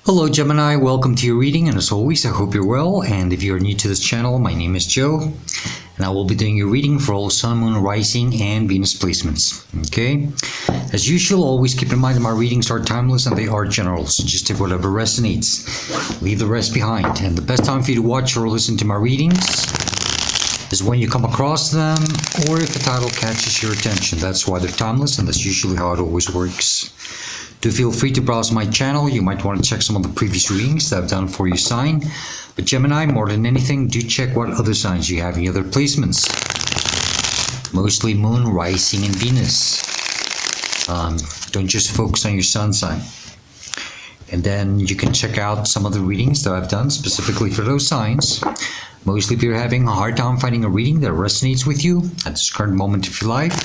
Hello Gemini, welcome to your reading, and as always I hope you're well. And if you're new to this channel, my name is Joe and I will be doing your reading for all Sun, Moon, Rising and Venus placements. Okay, as usual, always keep in mind that my readings are timeless and they are general, so just take whatever resonates, leave the rest behind. And the best time for you to watch or listen to my readings is when you come across them, or if the title catches your attention. That's why they're timeless, and that's usually how it always works. Do feel free to browse my channel. You might want to check some of the previous readings that I've done for your sign. But Gemini, more than anything, do check what other signs you have in other placements. Mostly Moon, Rising, and Venus. Don't just focus on your sun sign. And then you can check out some of the readings that I've done specifically for those signs. Mostly if you're having a hard time finding a reading that resonates with you at this current moment of your life.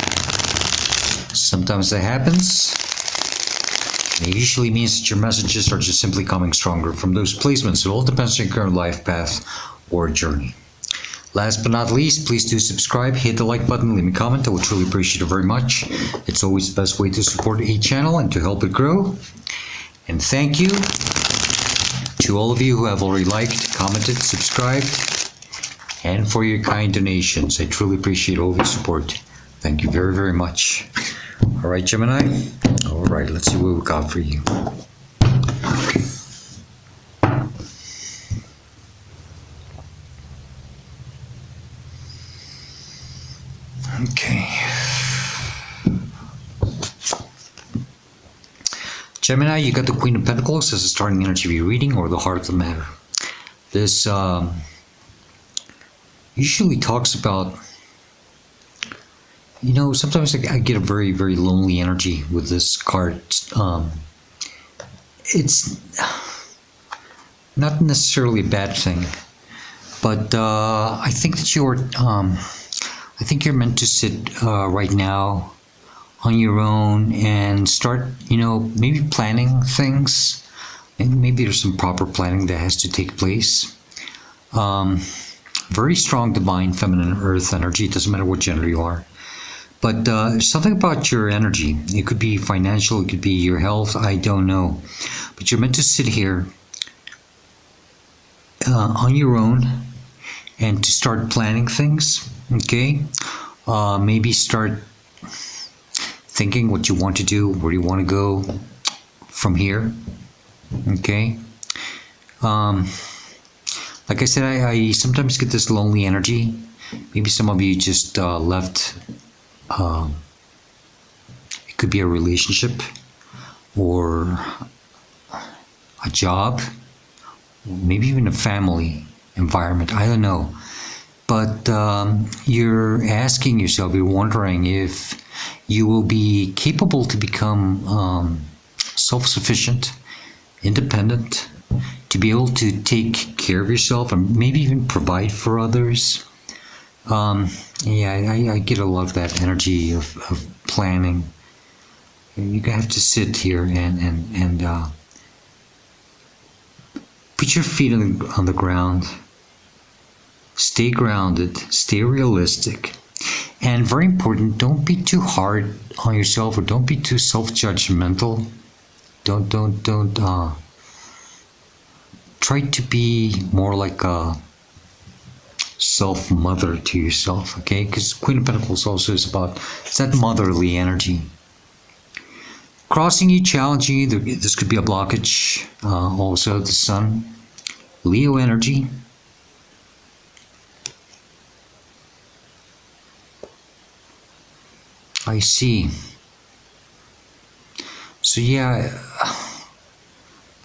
Sometimes that happens. It usually means that your messages are just simply coming stronger from those placements. It all depends on your current life path or journey. Last but not least, please do subscribe, hit the like button, leave me a comment. I would truly appreciate it very much. It's always the best way to support a channel and to help it grow. And thank you to all of you who have already liked, commented, subscribed, and for your kind donations. I truly appreciate all of your support. Thank you very, very much. All right, Gemini. All right, let's see what we got for you. Okay. Gemini, you got the Queen of Pentacles as the starting energy of your reading, or the heart of the matter. This usually talks about, you know, sometimes I get a very, very lonely energy with this card. It's not necessarily a bad thing, but I think that I think you're meant to sit right now on your own and start, you know, maybe planning things, and maybe there's some proper planning that has to take place. Very strong divine feminine earth energy. It doesn't matter what gender you are. But something about your energy. It could be financial, it could be your health, I don't know. But you're meant to sit here on your own and to start planning things, okay? Maybe start thinking what you want to do, where you want to go from here, okay? Like I said, I sometimes get this lonely energy. Maybe some of you just left. It could be a relationship or a job, maybe even a family environment. I don't know. But you're asking yourself, you're wondering if you will be capable to become self-sufficient, independent, to be able to take care of yourself and maybe even provide for others. Yeah, I get a lot of that energy of planning. You have to sit here and put your feet on the ground. Stay grounded, stay realistic, and very important, don't be too hard on yourself, or don't be too self-judgmental. Don't try to be more like a self-mother to yourself, okay? Because Queen of Pentacles also is about, it's that motherly energy. Crossing you, challenging you, this could be a blockage. Also, the Sun, Leo energy. I see. So yeah,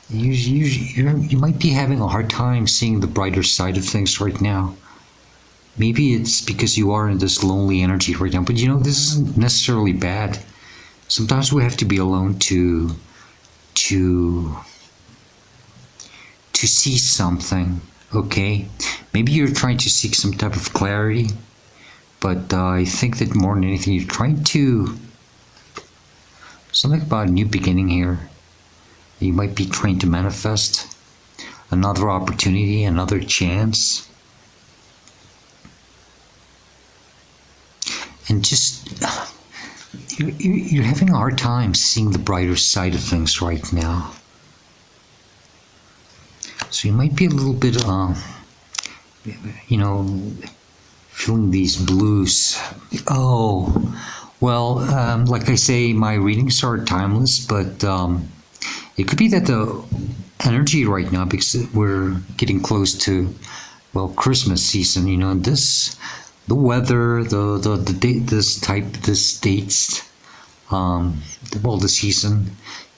you might be having a hard time seeing the brighter side of things right now. Maybe it's because you are in this lonely energy right now, but you know, this isn't necessarily bad. Sometimes we have to be alone to see something, okay? Maybe you're trying to seek some type of clarity, but I think that more than anything, you're trying to, something about a new beginning here. You might be trying to manifest another opportunity, another chance. And just, you're having a hard time seeing the brighter side of things right now. So you might be a little bit, you know, feeling these blues. Oh, well, like I say, my readings are timeless, but it could be that the energy right now, because we're getting close to, well, Christmas season, you know, and the weather, the date, this dates, well, the season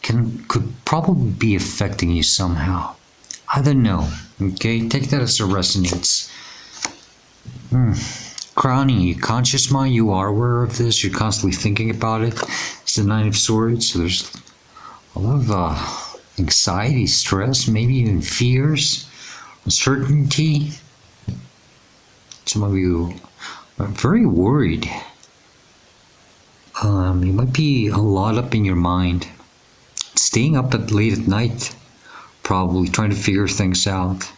could probably be affecting you somehow. I don't know. Okay, take that as it resonates. Crowning you, conscious mind, you are aware of this. You're constantly thinking about it. It's the Nine of Swords, so there's a lot of anxiety, stress, maybe even fears, uncertainty. Some of you are very worried. You might be a lot up in your mind, staying up late at night, probably trying to figure things out.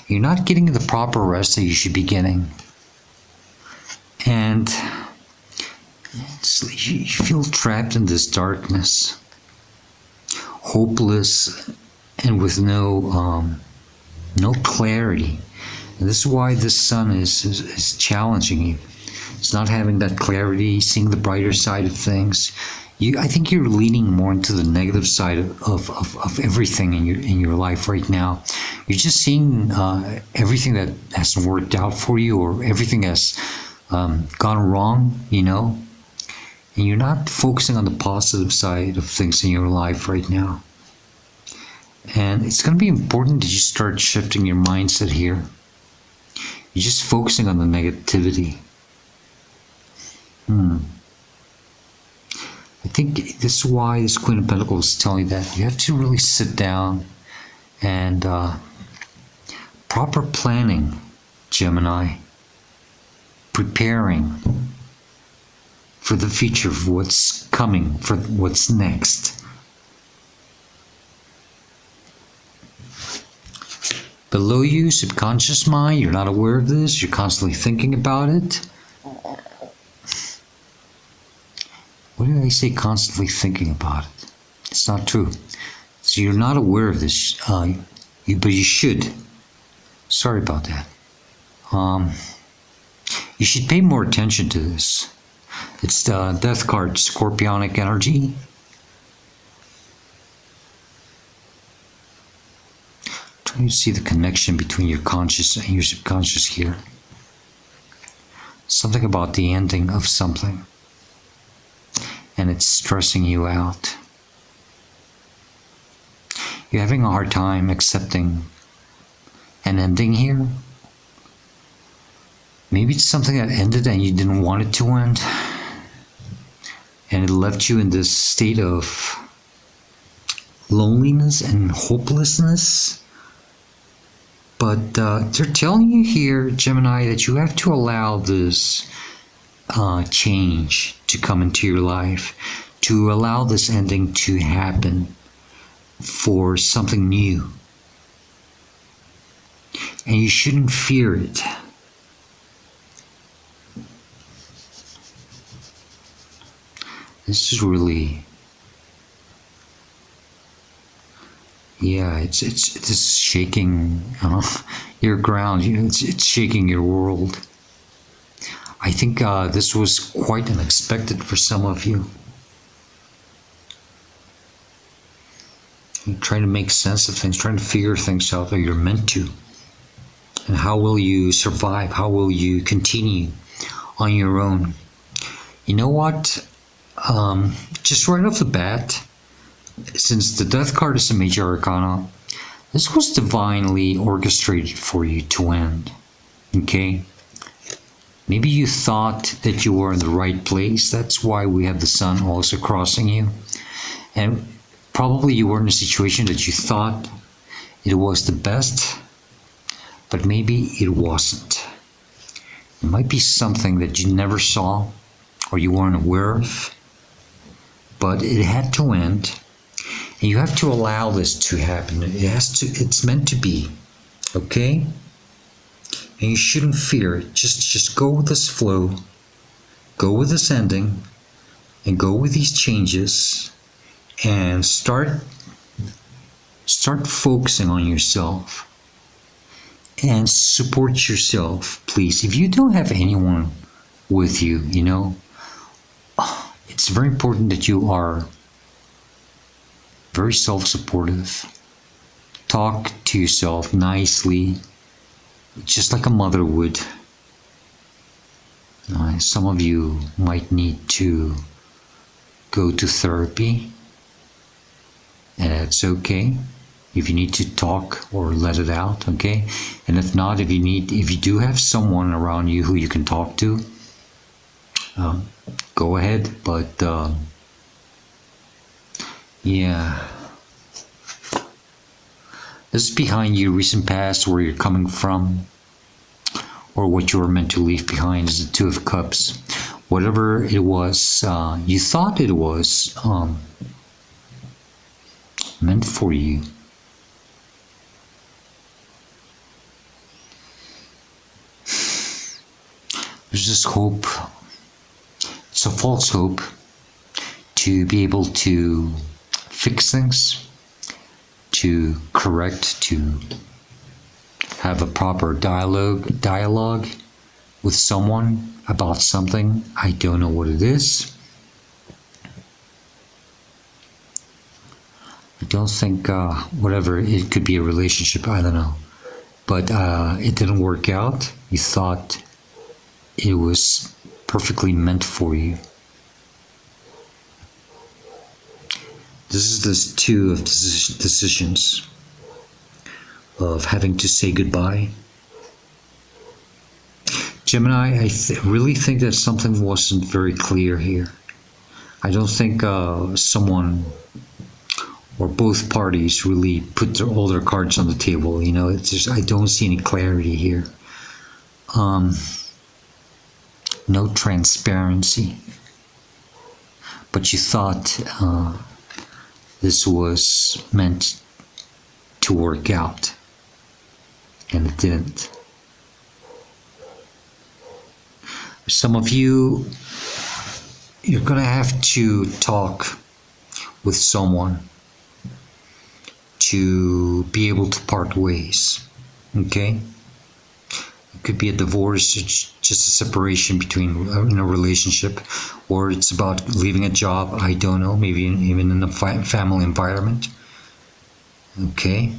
You're not getting the proper rest that you should be getting. And you feel trapped in this darkness, hopeless, and with no clarity. And this is why the sun is challenging you. It's not having that clarity, seeing the brighter side of things. I think you're leaning more into the negative side of everything in your life right now. You're just seeing everything that hasn't worked out for you, or everything has gone wrong, you know. And you're not focusing on the positive side of things in your life right now. And it's going to be important that you start shifting your mindset here. You're just focusing on the negativity. I think this is why this Queen of Pentacles is telling you that you have to really sit down and proper planning, Gemini, preparing for the future, for what's coming, for what's next. Below you, subconscious mind, you're not aware of this, you're constantly thinking about it. What did I say, constantly thinking about it? It's not true. So you're not aware of this, but you should. Sorry about that. You should pay more attention to this. It's the Death card, Scorpionic energy. Trying to see the connection between your conscious and your subconscious here. Something about the ending of something. And it's stressing you out. You're having a hard time accepting an ending here. Maybe it's something that ended and you didn't want it to end. And it left you in this state of loneliness and hopelessness. But they're telling you here, Gemini, that you have to allow this change to come into your life, to allow this ending to happen for something new. And you shouldn't fear it. This is really, yeah, it's this is shaking your ground. You know, it's shaking your world. I think this was quite unexpected for some of you. You're trying to make sense of things, trying to figure things out, or you're meant to. And how will you survive? How will you continue on your own? You know what? Just right off the bat, since the Death card is a major arcana, this was divinely orchestrated for you to end. Okay? Maybe you thought that you were in the right place. That's why we have the sun also crossing you. And probably you were in a situation that you thought it was the best, but maybe it wasn't. It might be something that you never saw or you weren't aware of, but it had to end. And you have to allow this to happen. It's meant to be. Okay? And you shouldn't fear it. Just go with this flow. Go with this ending. And go with these changes. And start Start focusing on yourself and support yourself, please. If you don't have anyone with you, it's very important that you are very self-supportive. Talk to yourself nicely, just like a mother would. Some of you might need to go to therapy, and that's okay. If you need to talk or let it out, okay? And if not, if you do have someone around you who you can talk to, go ahead. But yeah, this is behind you, recent past, where you're coming from, or what you were meant to leave behind is the Two of Cups. Whatever it was, you thought it was meant for you. There's this hope, it's a false hope, to be able to fix things, to correct, to have a proper dialogue with someone about something. I don't know what it is. I don't think, whatever, it could be a relationship, I don't know. But it didn't work out. You thought it was perfectly meant for you. This is this two of decisions, of having to say goodbye. Gemini, I really think that something wasn't very clear here. I don't think someone or both parties really put all their cards on the table. It's just, I don't see any clarity here. No transparency. But you thought this was meant to work out, and it didn't. Some of you, you're going to have to talk with someone to be able to part ways, okay? It could be a divorce, it's just a separation between in a relationship, or it's about leaving a job, I don't know, maybe even in a family environment, okay?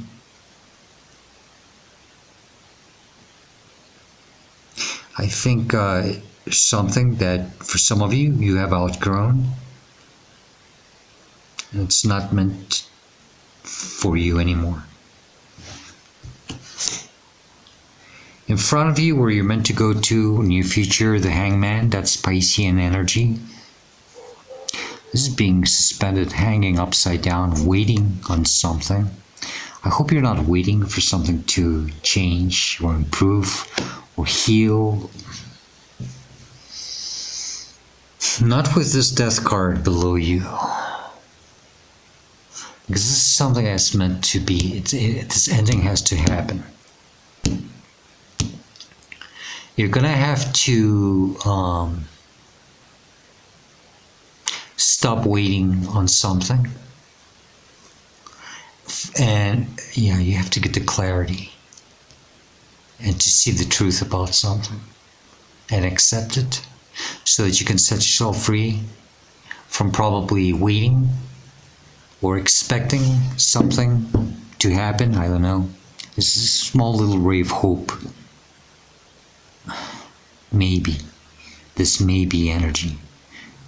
I think something that for some of you, you have outgrown, and it's not meant for you anymore. In front of you, where you're meant to go to in your future, the Hangman, that's Piscean energy. This is being suspended, hanging upside down, waiting on something. I hope you're not waiting for something to change or improve or heal. Not with this Death card below you. Because this is something that's meant to be, this ending has to happen. You're going to have to stop waiting on something. And yeah, you have to get the clarity and to see the truth about something and accept it, so that you can set yourself free from probably waiting or expecting something to happen. I don't know. This is a small little ray of hope. Maybe. This maybe energy.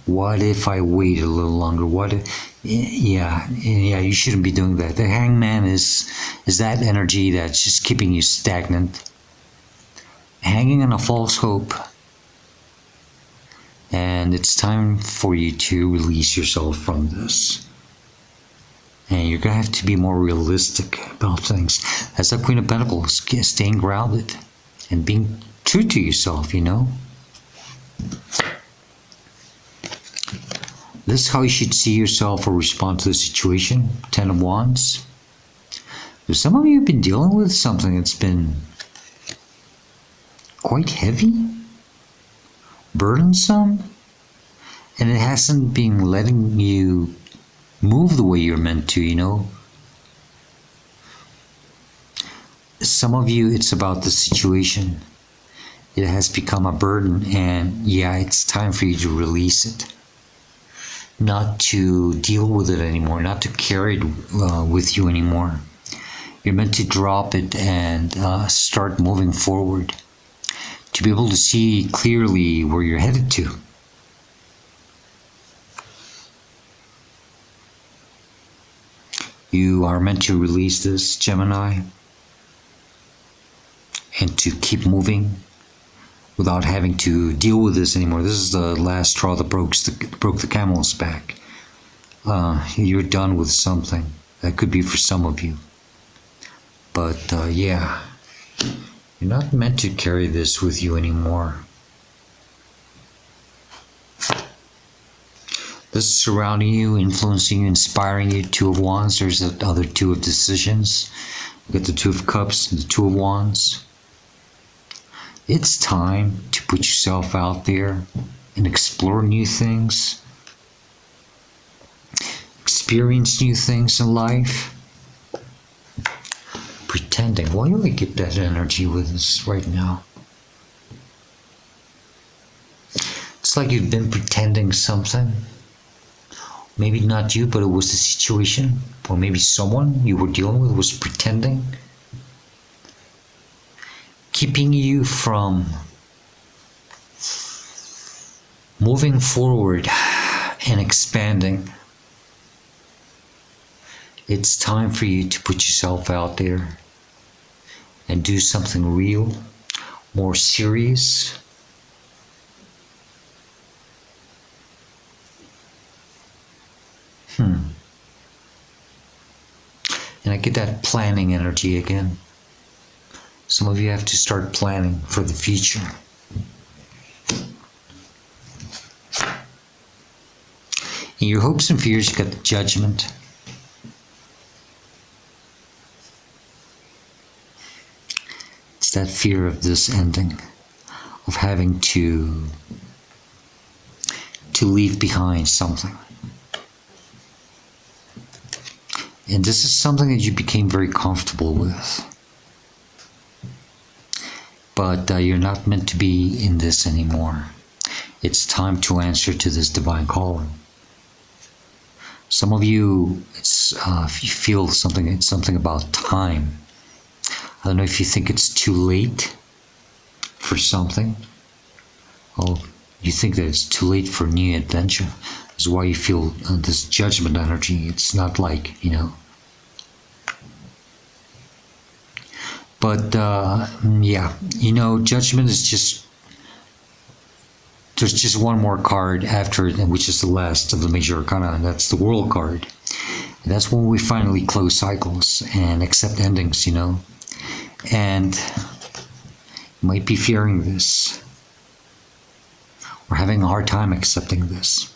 What if I wait a little longer? What if, yeah, you shouldn't be doing that. The Hangman is that energy that's just keeping you stagnant, hanging on a false hope. And it's time for you to release yourself from this. And you're going to have to be more realistic about things. That's the Queen of Pentacles, staying grounded and being true to yourself, This is how you should see yourself or respond to the situation. 10 of Wands. Some of you have been dealing with something that's been quite heavy, burdensome, and it hasn't been letting you move the way you're meant to, some of you, it's about the situation. It has become a burden, and yeah, it's time for you to release it. Not to deal with it anymore, not to carry it with you anymore. You're meant to drop it and start moving forward, to be able to see clearly where you're headed to. You are meant to release this, Gemini, and to keep moving without having to deal with this anymore. This is the last straw that broke the camel's back. You're done with something. That could be for some of you. But yeah, you're not meant to carry this with you anymore. This is surrounding you, influencing you, inspiring you. Two of Wands. There's the other Two of Decisions. We got the Two of Cups and the Two of Wands. It's time to put yourself out there and explore new things. Experience new things in life. Pretending. Why do I get that energy with us right now? It's like you've been pretending something. Maybe not you, but it was the situation. Or maybe someone you were dealing with was pretending. Keeping you from moving forward and expanding. It's time for you to put yourself out there and do something real, more serious. And I get that planning energy again. Some of you have to start planning for the future. In your hopes and fears, you got the Judgment. It's that fear of this ending, of having to leave behind something. And this is something that you became very comfortable with. But you're not meant to be in this anymore. It's time to answer to this divine calling. Some of you, if you feel something, it's something about time. I don't know if you think it's too late for something. Oh, you think that it's too late for a new adventure. That's why you feel this Judgment energy. It's not like, But yeah, Judgment is just, there's just one more card after it, which is the last of the major arcana, and that's the World card. And that's when we finally close cycles and accept endings, And you might be fearing this, or having a hard time accepting this.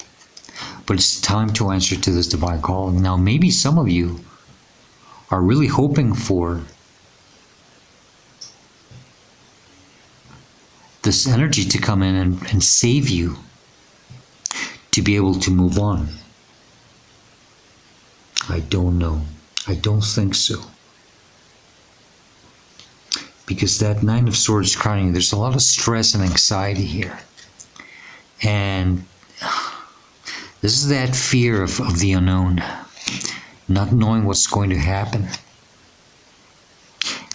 But it's time to answer to this divine calling. Now, maybe some of you are really hoping for this energy to come in and save you, to be able to move on. I don't know. I don't think so. Because that Nine of Swords crowning, there's a lot of stress and anxiety here. And this is that fear of the unknown, not knowing what's going to happen.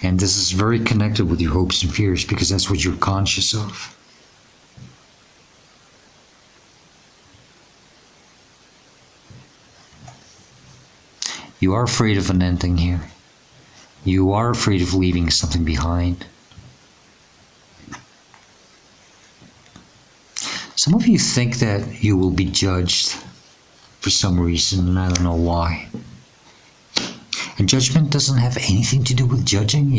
And this is very connected with your hopes and fears, because that's what you're conscious of. You are afraid of an ending here. You are afraid of leaving something behind. Some of you think that you will be judged for some reason, and I don't know why. And Judgment doesn't have anything to do with judging,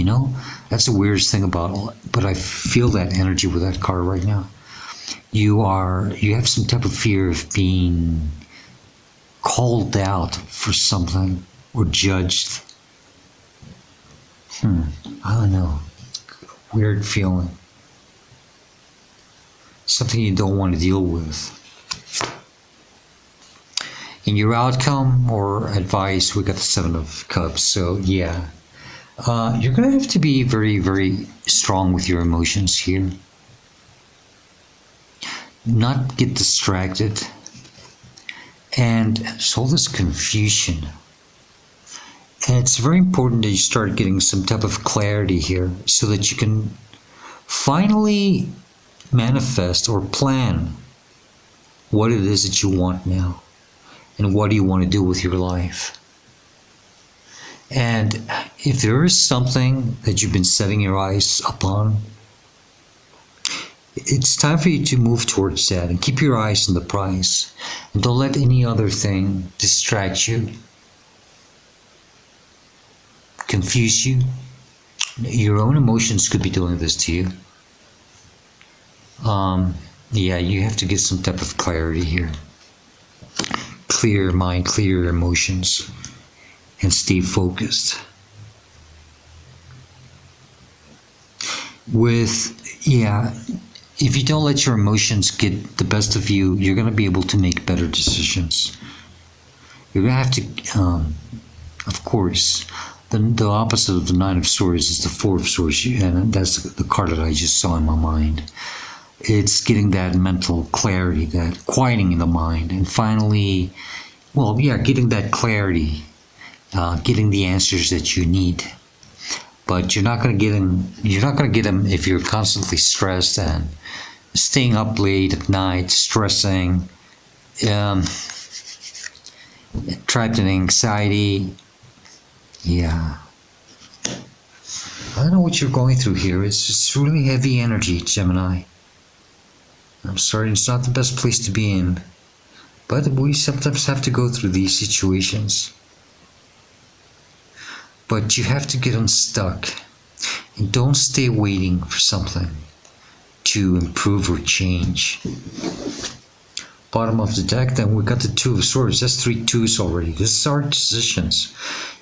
That's the weirdest thing about it. But I feel that energy with that card right now. You have some type of fear of being called out for something or judged. I don't know. Weird feeling. Something you don't want to deal with. In your outcome or advice, we got the Seven of Cups. So yeah, You're going to have to be very, very strong with your emotions here. Not get distracted. And there's all this confusion. And it's very important that you start getting some type of clarity here so that you can finally manifest or plan what it is that you want now and what do you want to do with your life. And if there is something that you've been setting your eyes upon, it's time for you to move towards that and keep your eyes on the prize. And don't let any other thing distract you, confuse you. Your own emotions could be doing this to you. Yeah, you have to get some type of clarity here. Clear your mind, clear your emotions, and stay focused. If you don't let your emotions get the best of you, you're going to be able to make better decisions. You're going to have to, of course, the opposite of the Nine of Swords is the Four of Swords, and that's the card that I just saw in my mind. It's getting that mental clarity, that quieting in the mind, and finally, getting that clarity, getting the answers that you need. But you're not going to get them. You're not going to get them if you're constantly stressed and staying up late at night, stressing, trapped in anxiety. Yeah. I don't know what you're going through here. It's just really heavy energy, Gemini. I'm sorry, it's not the best place to be in. But we sometimes have to go through these situations. But you have to get unstuck. And don't stay waiting for something to improve or change. Bottom of the deck, then we got the Two of Swords. That's 3 twos already. This is our decisions.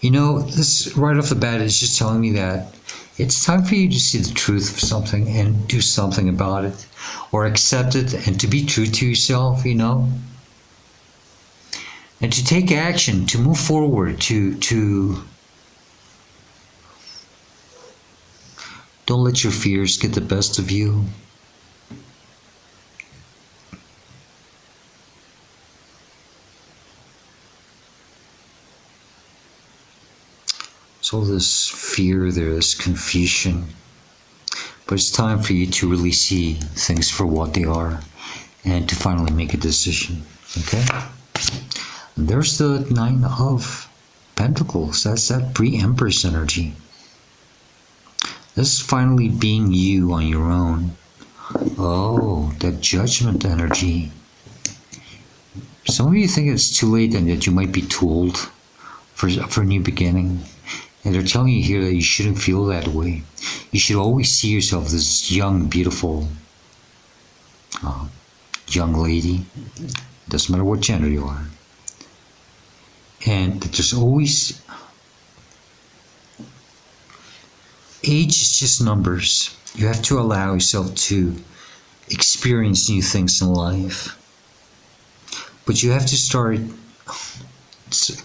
You know, this right off the bat is just telling me that it's time for you to see the truth of something and do something about it. Or accept it and to be true to yourself, you know. And to take action, to move forward, to don't let your fears get the best of you. So this fear, there's confusion. But it's time for you to really see things for what they are and to finally make a decision. Okay? And there's the Nine of Pentacles. That's that pre-Empress energy. This is finally being you on your own. Oh, that Judgment energy. Some of you think it's too late and that you might be too old for a new beginning. And they're telling you here that you shouldn't feel that way. You should always see yourself as this young, beautiful, young lady. Doesn't matter what gender you are. And that there's always... Age is just numbers. You have to allow yourself to experience new things in life. But you have to start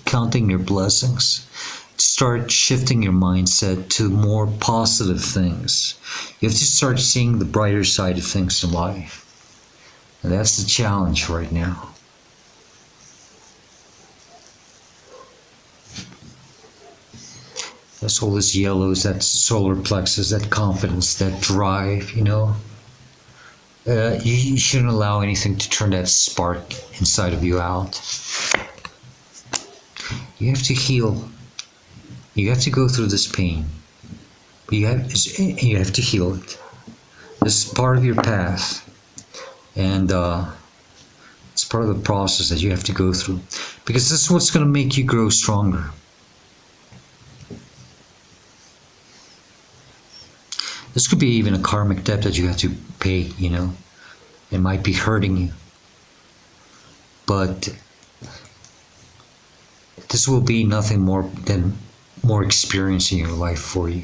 counting your blessings. Start shifting your mindset to more positive things. You have to start seeing the brighter side of things in life. And that's the challenge right now. That's all this yellows, that solar plexus, that confidence, that drive, you know. You shouldn't allow anything to turn that spark inside of you out. You have to heal. You have to go through this pain. But you have to heal it. This is part of your path. And it's part of the process that you have to go through. Because this is what's going to make you grow stronger. This could be even a karmic debt that you have to pay, you know. It might be hurting you. But this will be nothing more than more experience in your life for you.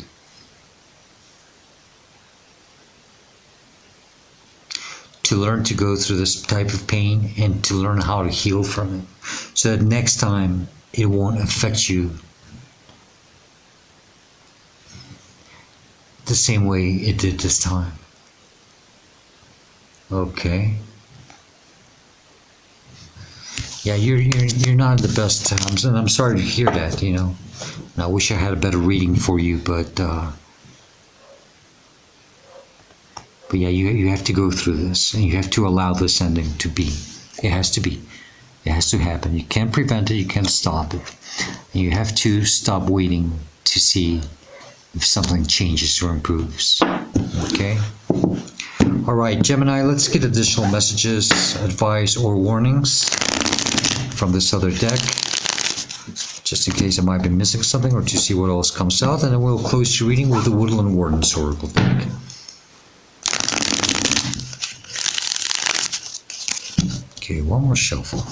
To learn to go through this type of pain and to learn how to heal from it. So that next time it won't affect you the same way it did this time. Okay. Yeah, you're not in the best times, and I'm sorry to hear that. You know, and I wish I had a better reading for you, but yeah, you have to go through this, and you have to allow this ending to be. It has to be. It has to happen. You can't prevent it. You can't stop it. And you have to stop waiting to see if something changes or improves. Okay. All right, Gemini. Let's get additional messages, advice, or warnings from this other deck, just in case I might be missing something, or to see what else comes out, and then we'll close your reading with the Woodland Warden's Oracle deck. Okay, one more shuffle.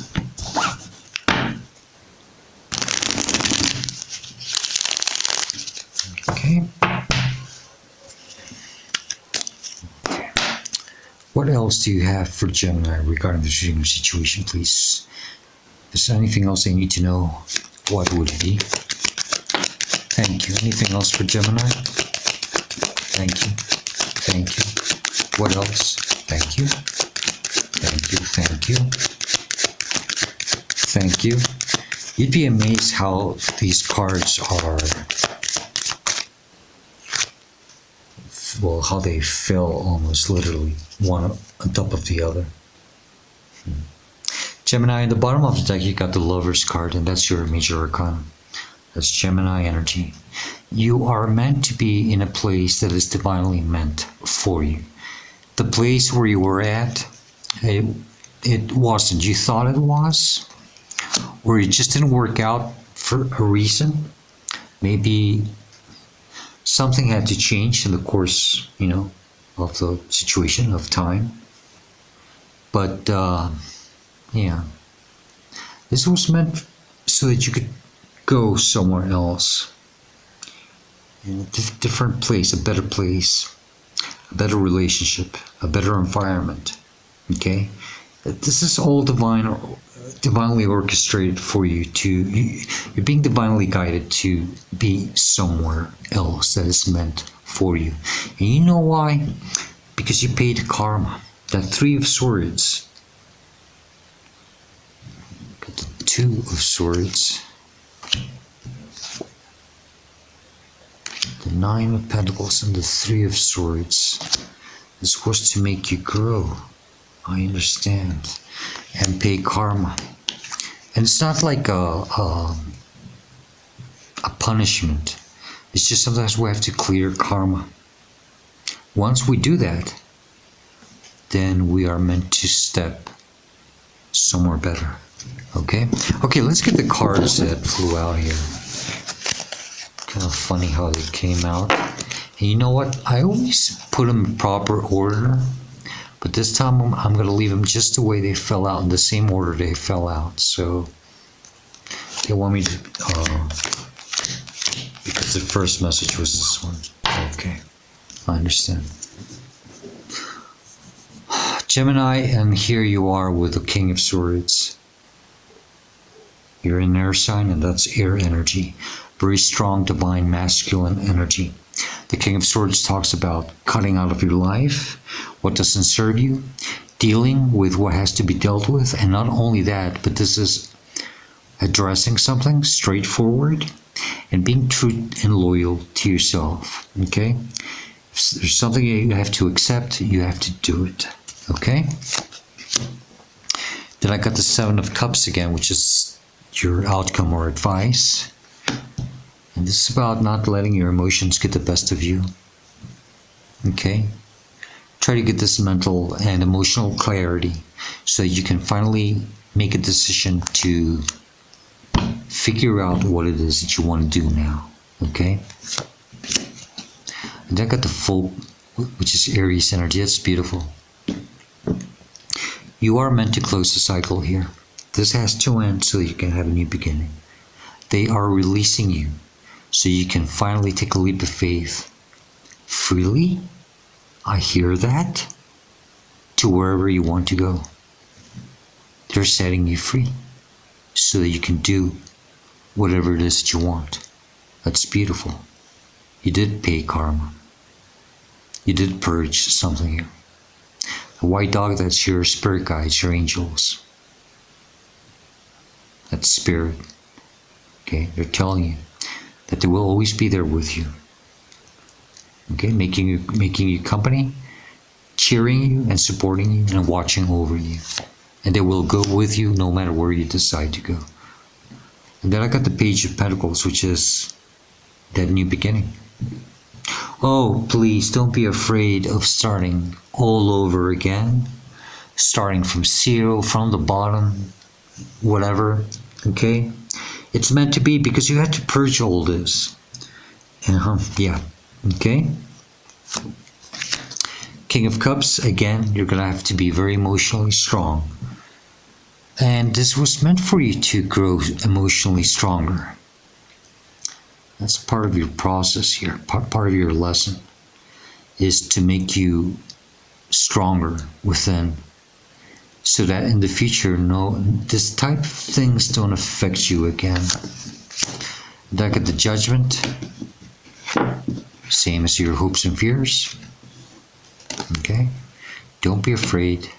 Okay. What else do you have for Gemini regarding this reading situation, please? Is there anything else I need to know? What would it be? Thank you. Anything else for Gemini? Thank you. Thank you. What else? Thank you. Thank you. Thank you. Thank you. You'd be amazed how these cards are, well, how they fell almost literally one on top of the other. Gemini, in the bottom of the deck, you got the Lover's card, and that's your major arcana. That's Gemini energy. You are meant to be in a place that is divinely meant for you. The place where you were at, it wasn't. You thought it was, or it just didn't work out for a reason. Maybe something had to change in the course, you know, of the situation, of time. But yeah, this was meant so that you could go somewhere else, in a different place, a better place, a better relationship, a better environment. Okay, this is all divinely orchestrated for you to. You're being divinely guided to be somewhere else that is meant for you, and you know why? Because you paid karma. That Three of Swords. Got the Two of Swords. The Nine of Pentacles and the Three of Swords. This was to make you grow. I understand. And pay karma. And it's not like a punishment. It's just sometimes we have to clear karma. Once we do that, then we are meant to step somewhere better. Okay? Okay, let's get the cards that flew out here. Kind of funny how they came out. And you know what? I always put them in proper order, but this time I'm going to leave them just the way they fell out, in the same order they fell out. So they want me to, because the first message was this one. Okay, I understand. Gemini, and here you are with the King of Swords. You're an air sign, and that's air energy. Very strong, divine, masculine energy. The King of Swords talks about cutting out of your life what doesn't serve you, dealing with what has to be dealt with, and not only that, but this is addressing something straightforward and being true and loyal to yourself. Okay? If there's something you have to accept, you have to do it. Okay? Then I got the Seven of Cups again, which is your outcome or advice. And this is about not letting your emotions get the best of you. Okay? Try to get this mental and emotional clarity so you can finally make a decision to figure out what it is that you want to do now. Okay? And I got the Fool, which is Aries energy. That's beautiful. You are meant to close the cycle here. This has to end so you can have a new beginning. They are releasing you so you can finally take a leap of faith freely. I hear that. To wherever you want to go. They're setting you free so that you can do whatever it is that you want. That's beautiful. You did pay karma. You did purge something here. The white dog, that's your spirit guides, your angels. That's spirit. Okay, they're telling you that they will always be there with you. Okay, making you company, cheering you and supporting you and watching over you. And they will go with you no matter where you decide to go. And then I got the Page of Pentacles, which is that new beginning. Oh, please don't be afraid of starting all over again. Starting from zero, from the bottom, whatever. Okay? It's meant to be because you had to purge all this. Yeah. Okay? King of Cups, again, you're going to have to be very emotionally strong. And this was meant for you to grow emotionally stronger. That's part of your process here. Part of your lesson is to make you stronger within, so that in the future, this type of things don't affect you again. Back at the Judgment, same as your hopes and fears. Okay? Don't be afraid.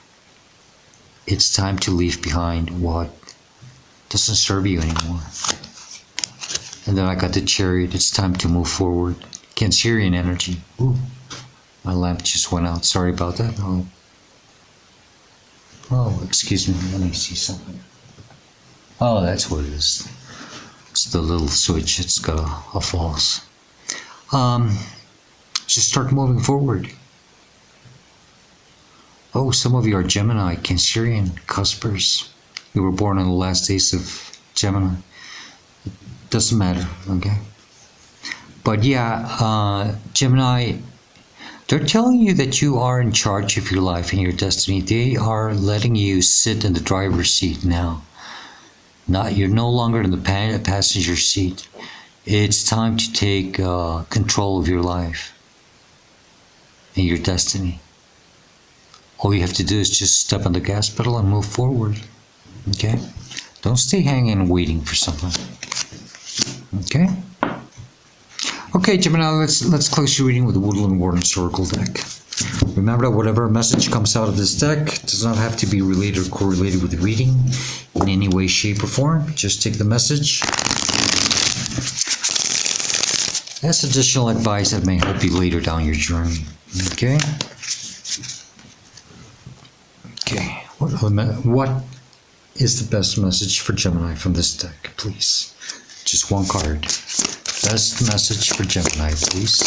It's time to leave behind what doesn't serve you anymore. And then I got the Chariot. It's time to move forward. Cancerian energy. Ooh, my lamp just went out. Sorry about that. Oh, excuse me. Let me see something. Oh, that's what it is. It's the little switch. It's got a false. Just start moving forward. Oh, some of you are Gemini, Cancerian, Cuspers. You were born on the last days of Gemini. Doesn't matter, okay? But yeah, Gemini, they're telling you that you are in charge of your life and your destiny. They are letting you sit in the driver's seat now. You're no longer in the passenger seat. It's time to take control of your life and your destiny. All you have to do is just step on the gas pedal and move forward. Okay? Don't stay hanging and waiting for something. Okay? Okay, Gemini, let's close your reading with the Woodland Warden Oracle deck. Remember that whatever message comes out of this deck does not have to be related or correlated with the reading in any way, shape, or form. Just take the message. That's additional advice that may help you later down your journey. Okay? Okay, what is the best message for Gemini from this deck, please? Just one card. Best message for Gemini, please.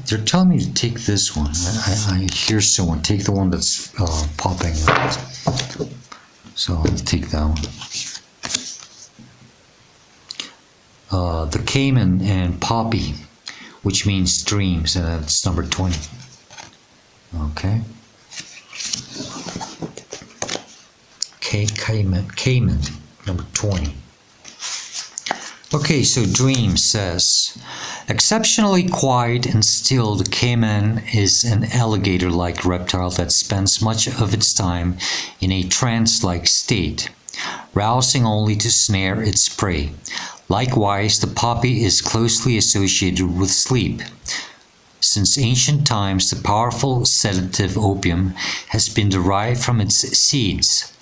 They're telling me to take this one. I hear someone take the one that's popping out. So I'll take that one. The Cayman and Poppy, which means dreams, and that's number 20. Okay. Cayman, number 20. Okay, so Dream says, exceptionally quiet and still, the cayman is an alligator-like reptile that spends much of its time in a trance-like state, rousing only to snare its prey. Likewise, the poppy is closely associated with sleep. Since ancient times, the powerful sedative opium has been derived from its seeds.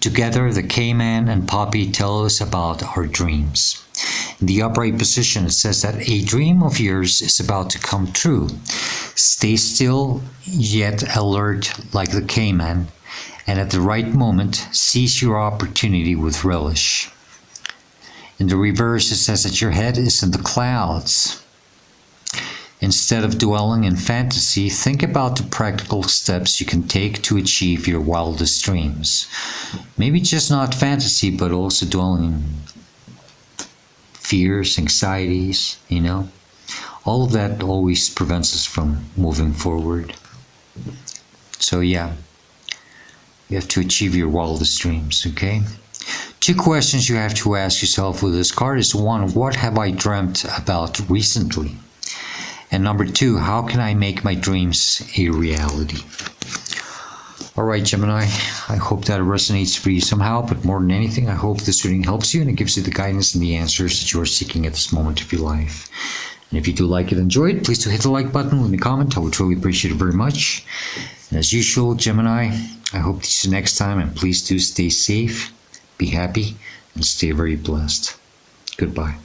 Together, the cayman and poppy tell us about our dreams. In the upright position, it says that a dream of yours is about to come true. Stay still, yet alert like the cayman, and at the right moment, seize your opportunity with relish. In the reverse, it says that your head is in the clouds. Instead of dwelling in fantasy, think about the practical steps you can take to achieve your wildest dreams. Maybe just not fantasy, but also dwelling in fears, anxieties, All of that always prevents us from moving forward. So yeah, you have to achieve your wildest dreams, okay? 2 questions you have to ask yourself with this card is 1, what have I dreamt about recently? And number 2, how can I make my dreams a reality? All right, Gemini, I hope that resonates for you somehow, but more than anything, I hope this reading helps you and it gives you the guidance and the answers that you are seeking at this moment of your life. And if you do like it, enjoy it, please do hit the like button, leave me a comment. I would truly appreciate it very much. And as usual, Gemini, I hope to see you next time, and please do stay safe, be happy, and stay very blessed. Goodbye.